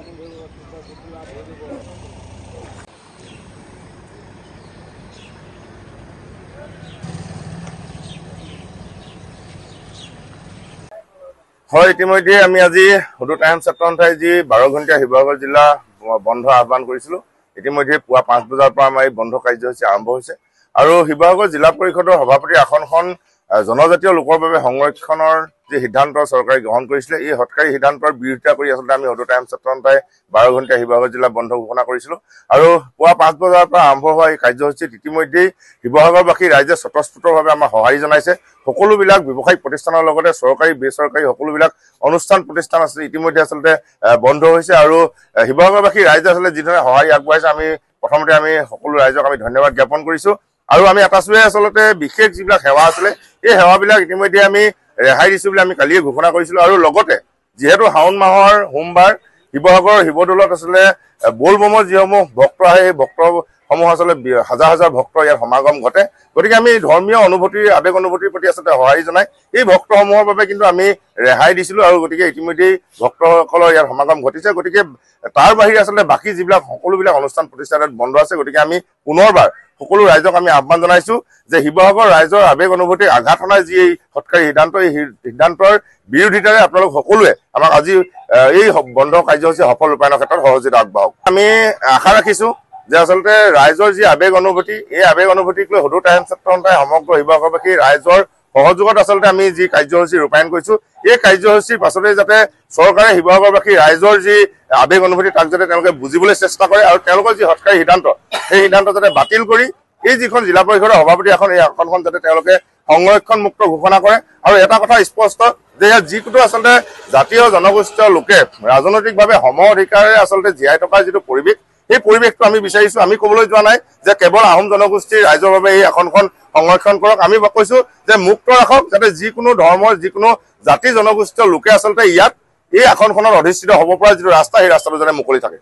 হয়, ইতিমধ্যে আমি আজি হুদু টাইম ছাত্ৰসন্থাই যি 12 ঘণ্টীয়া শিৱসাগৰ জিলা বন্ধ আহ্বান কৰিছিলো। ইতিমধ্যে পুৱা 5 বজাৰ পৰা আমাৰ এই বন্ধ কাৰ্যসূচী আৰম্ভ হৈছে আৰু শিৱসাগৰ জিলা পৰিষদৰ সভাপতি আসনখন জনজাতীয় লোকৰ বাবে সংৰক্ষণৰ যে সিদ্ধান্ত চৰকাৰে গ্ৰহণ কৰিছিলে, এই হঠকাৰী সিদ্ধান্তৰ বিৰোধিতা কৰি আচলতে আমি হুদু টাইম ছাত্ৰসন্থাই 12 ঘণ্টীয়া শিৱসাগৰ জিলা বন্ধ ঘোষণা কৰিছিলো আৰু পুৱা 5 বজাৰ পৰা আৰম্ভ হোৱা এই কাৰ্যসূচীত ইতিমধ্যেই শিৱসাগৰবাসী ৰাইজে স্বতঃস্ফূৰ্তভাৱে আমাৰ সঁহাৰি জনাইছে। সকলোবিলাক ব্যৱসায়িক প্ৰতিষ্ঠানৰ লগতে চৰকাৰী বেচৰকাৰী সকলোবিলাক অনুষ্ঠান প্ৰতিষ্ঠান আছে ইতিমধ্যে আচলতে বন্ধ হৈছে আৰু শিৱসাগৰবাসী ৰাইজে আচলতে যিধৰণে সঁহাৰি আগবঢ়াইছে আমি প্ৰথমতে আমি সকলো ৰাইজক আমি ধন্যবাদ জ্ঞাপন কৰিছো আৰু আমি আটাইচোৱে আচলতে বিশেষ যিবিলাক সেৱা আছিলে এই সেৱাবিলাক ইতিমধ্যে আমি ৰেহাই দিছো বুলি আমি কালিয়ে ঘোষণা কৰিছিলো আৰু লগতে যিহেতু শাওণ মাহৰ সোমবাৰ শিৱসাগৰ শিৱদৌলত আচলতে বলবমৰ যিসমূহ ভক্ত আহে সেই ভক্তসমূহ আচলতে হাজাৰ হাজাৰ ভক্তৰ ইয়াত সমাগম ঘটে। গতিকে আমি ধৰ্মীয় অনুভূতিৰ আৱেগ অনুভূতিৰ প্ৰতি আচলতে সঁহাৰি জনাই এই ভক্তসমূহৰ বাবে কিন্তু আমি ৰেহাই দিছিলো আৰু গতিকে ইতিমধ্যেই ভক্তসকলৰ ইয়াত সমাগম ঘটিছে। গতিকে তাৰ বাহিৰে আচলতে বাকী যিবিলাক সকলোবিলাক অনুষ্ঠান প্ৰতিষ্ঠানত বন্ধ আছে। গতিকে আমি পুনৰবাৰ সকলো ৰাইজক আমি আহ্বান জনাইছো যে শিৱসাগৰ ৰাইজৰ আৱেগ অনুভূতিক আঘাত অনাই যি এই হঠকাৰী সিদ্ধান্ত, এই সিদ্ধান্তৰ বিৰোধিতাৰে আপোনালোক সকলোৱে আমাক আজি এই বন্ধ কাৰ্যসূচী সফল ৰূপায়ণৰ ক্ষেত্ৰত সহযোগিতা আগবঢ়াওক। আমি আশা ৰাখিছো যে আচলতে ৰাইজৰ যি আৱেগ অনুভূতি, এই আৱেগ অনুভূতিক লৈ হুদু টাইম ছাত্ৰসন্থাই সমগ্ৰ শিৱসাগৰবাসী ৰাইজৰ সহযোগত আচলতে আমি যি কাৰ্যসূচী ৰূপায়ণ কৰিছো, এই কাৰ্যসূচীৰ পাছতে যাতে চৰকাৰে শিৱসাগৰবাসী ৰাইজৰ যি আৱেগ অনুভূতি তাক যাতে তেওঁলোকে বুজিবলৈ চেষ্টা কৰে আৰু তেওঁলোকৰ যি হঠকাৰী সিদ্ধান্ত সেই সিদ্ধান্ত যাতে বাতিল কৰি এই যিখন জিলা পৰিষদৰ সভাপতি আসন এই আসনখন যাতে তেওঁলোকে সংৰক্ষণ মুক্ত ঘোষণা কৰে। আৰু এটা কথা স্পষ্ট যে ইয়াত যিটো আচলতে জাতীয় জনগোষ্ঠীয় লোকে ৰাজনৈতিকভাৱে সম অধিকাৰে আচলতে জীয়াই থকাৰ যিটো পৰিৱেশ, সেই পৰিৱেশটো আমি বিচাৰিছো। আমি ক'বলৈ যোৱা নাই যে কেৱল আহোম জনগোষ্ঠীৰ ৰাইজৰ বাবে এই আসনখন সংৰক্ষণ কৰক, আমি কৈছো যে মুক্ত ৰাখক যাতে যিকোনো ধৰ্মৰ যিকোনো জাতি জনগোষ্ঠীয় লোকে আচলতে ইয়াত এই আসনখনত অধিষ্ঠিত হ'ব পৰা যিটো ৰাস্তা সেই ৰাস্তাটো যাতে মুকলি থাকে।